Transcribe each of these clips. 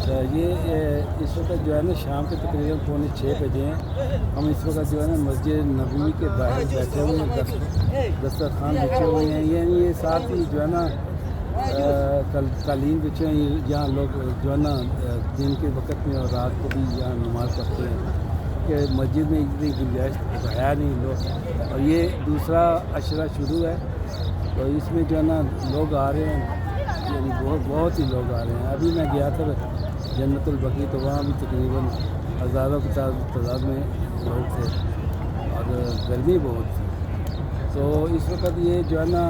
یہ اس وقت جو ہے نا شام کے تقریباً 5:45 بجے ہیں. ہم اس وقت جو ہے نا مسجد نبوی کے باہر بیٹھے ہوئے ہیں, دسترخوان بچھے ہوئے ہیں. یعنی یہ ساتھ ہی جو ہے نا قالین بچھے ہیں. یہاں لوگ جو ہے نا دن کے وقت میں اور رات کو بھی یہاں نماز پڑھتے ہیں کہ مسجد میں اتنی گنجائش ہے نہیں لوگ. اور یہ دوسرا عشرہ شروع ہے تو اس میں جو ہے نا لوگ آ رہے ہیں, یعنی بہت ہی لوگ آ رہے ہیں. ابھی میں گیا تھا جنت البقیع تو وہاں بھی تقریباً ہزاروں کی تعداد میں لوگ تھے اور گرمی بہت تھی. تو اس وقت یہ جو ہے نا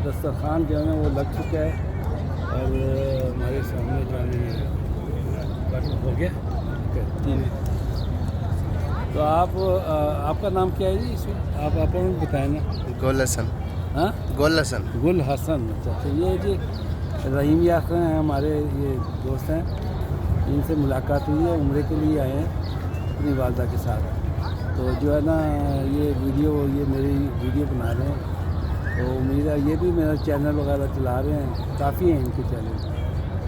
دسترخوان جو ہے نا وہ لگ چکا ہے اور ہمارے سامنے جو ہے نا یہ ہو گیا ٹی وی. تو آپ کا نام کیا ہے جی؟ اس میں آپ اپنا بتائیں نا. گل حسن. ہاں, گل حسن. گل حسن. اچھا یہ جی رحیم یاسر ہیں, ہمارے یہ دوست ہیں. ان سے ملاقات ہوئی ہے, عمرے کے لیے آئے ہیں اپنی والدہ کے ساتھ. تو جو ہے نا یہ میری ویڈیو بنا رہے ہیں. تو امید ہے یہ بھی میرا چینل وغیرہ چلا رہے ہیں, کافی ہیں ان کے چینل.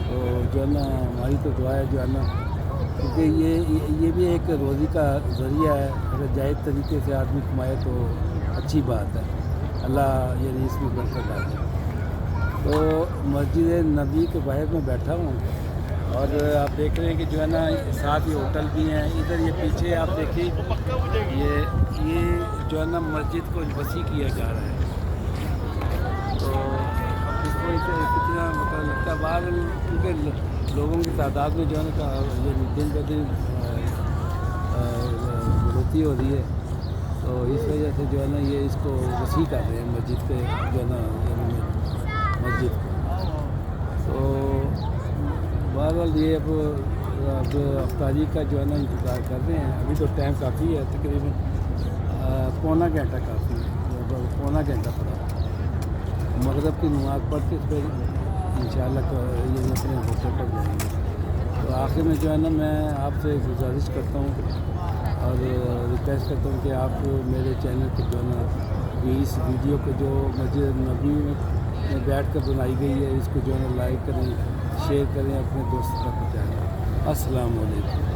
تو جو ہے نا ہماری تو دعا ہے جو ہے نا, کیونکہ یہ بھی ایک روزی کا ذریعہ ہے. اگر جائز طریقے سے آدمی کمائے تو اچھی بات ہے, اللہ یعنی اس میں برکت ڈالے. تو مسجد نبی کے باہر میں بیٹھا ہوں اور آپ دیکھ رہے ہیں کہ جو ہے نا ساتھ ہی ہوٹل بھی ہیں. ادھر یہ پیچھے آپ دیکھیں یہ جو ہے نا مسجد کو وسیع کیا جا رہا ہے. تو اب اس کو کتنا مطلب لگتا ہے باہر کیونکہ لوگوں کی تعداد میں جو ہے نا یہ دن بہ دن بڑھوتری ہو رہی ہے. تو اس وجہ سے جو ہے نا یہ اس کو وسیع کر رہے ہیں مسجد کے جو ہے نا مسجد. تو بہرحال یہ اب افطاری کا جو ہے نا انتظار کر رہے ہیں. ابھی تو ٹائم کافی ہے, تقریباً پونا گھنٹہ کافی ہے, پونا گھنٹہ پڑا. مغرب کی نماز پڑھ کے پھر انشاءاللہ یہ اپنے ہوٹل پر جائیں گے. تو آخر میں جو ہے نا میں آپ سے گزارش کرتا ہوں اور ریکویسٹ کرتا ہوں کہ آپ میرے چینل پہ جو ہے نا اس ویڈیو کو جو مسجد نبوی میں بیٹھ کر بنائی گئی ہے اس کو جو ہے نا لائک کریں, شیئر کریں, اپنے دوستوں تک پہنچائیں. السلام علیکم.